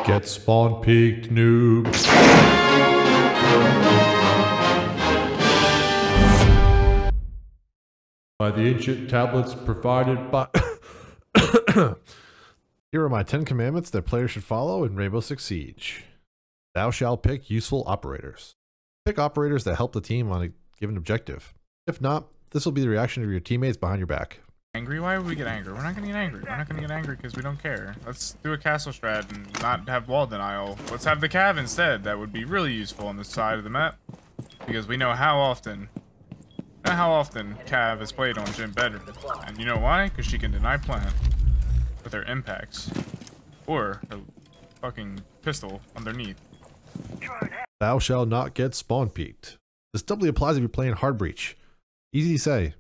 Get spawn peaked, noob. By the ancient tablets provided by... Here are my 10 commandments that players should follow in Rainbow Six Siege. Thou shalt pick useful operators. Pick operators that help the team on a given objective. If not, this will be the reaction of your teammates behind your back. Angry? Why would we get angry? We're not gonna get angry. We're not gonna get angry because we don't care. Let's do a castle strat and not have wall denial. Let's have the cav instead. That would be really useful on this side of the map because we know how often cav is played on Jim better. And you know why? Because she can deny plant with her impacts or her fucking pistol underneath. Thou shalt not get spawn peaked. This doubly applies if you're playing hard breach. Easy to say.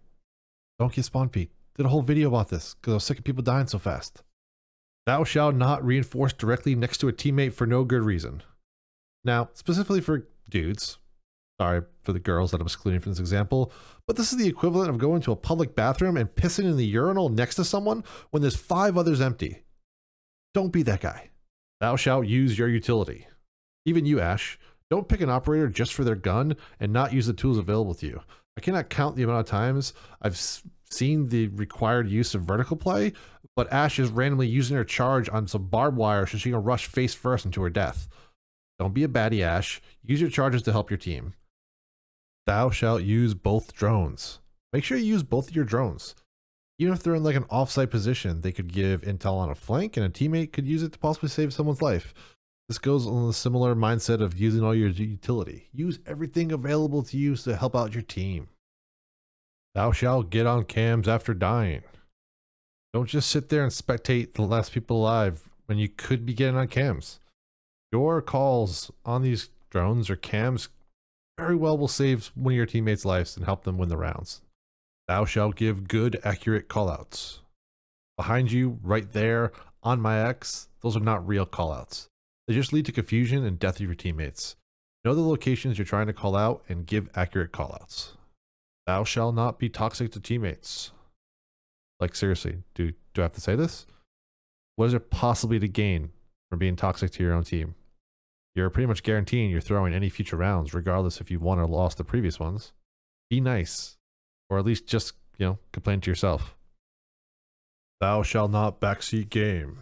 Don't get spawn peaked. Did a whole video about this because I was sick of people dying so fast. Thou shalt not reinforce directly next to a teammate for no good reason. Now, specifically for dudes, sorry for the girls that I'm excluding from this example, but this is the equivalent of going to a public bathroom and pissing in the urinal next to someone when there's 5 others empty. Don't be that guy. Thou shalt use your utility. Even you, Ash, don't pick an operator just for their gun and not use the tools available to you. I cannot count the amount of times I've seen the required use of vertical play, but Ash is randomly using her charge on some barbed wire so she can rush face first into her death. Don't be a baddie, Ash. Use your charges to help your team. Thou shalt use both drones. Make sure you use both of your drones. Even if they're in like an offsite position, they could give intel on a flank and a teammate could use it to possibly save someone's life. This goes on the similar mindset of using all your utility. Use everything available to you to help out your team. Thou shalt get on cams after dying. Don't just sit there and spectate the last people alive when you could be getting on cams. Your calls on these drones or cams very well will save one of your teammates' lives and help them win the rounds. Thou shalt give good, accurate callouts. Behind you, right there, on my X, those are not real callouts. They just lead to confusion and death of your teammates. Know the locations you're trying to call out and give accurate callouts. Thou shalt not be toxic to teammates. Like seriously, do I have to say this? What is there possibly to gain from being toxic to your own team? You're pretty much guaranteeing you're throwing any future rounds, regardless if you won or lost the previous ones. Be nice. Or at least just, complain to yourself. Thou shalt not backseat game.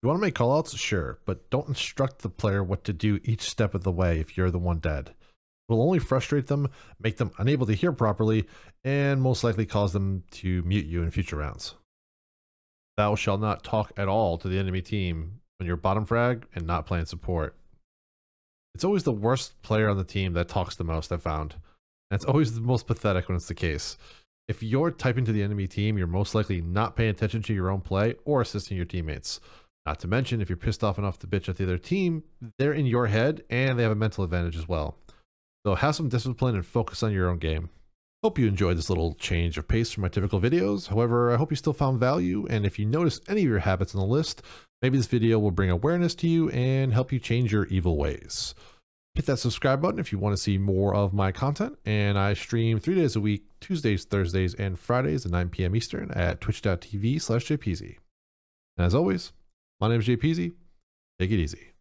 You want to make callouts? Sure, but don't instruct the player what to do each step of the way if you're the one dead. It will only frustrate them, make them unable to hear properly, and most likely cause them to mute you in future rounds. Thou shalt not talk at all to the enemy team when you're bottom frag and not playing support. It's always the worst player on the team that talks the most, I've found. And it's always the most pathetic when it's the case. If you're typing to the enemy team, you're most likely not paying attention to your own play or assisting your teammates. Not to mention, if you're pissed off enough to bitch at the other team, they're in your head and they have a mental advantage as well. So have some discipline and focus on your own game. Hope you enjoyed this little change of pace from my typical videos. However, I hope you still found value, and if you notice any of your habits on the list, maybe this video will bring awareness to you and help you change your evil ways. Hit that subscribe button if you want to see more of my content, and I stream 3 days a week, Tuesdays, Thursdays, and Fridays at 9 p.m. Eastern at twitch.tv/Jpeasy. And as always, my name is Jpeasy. Take it easy.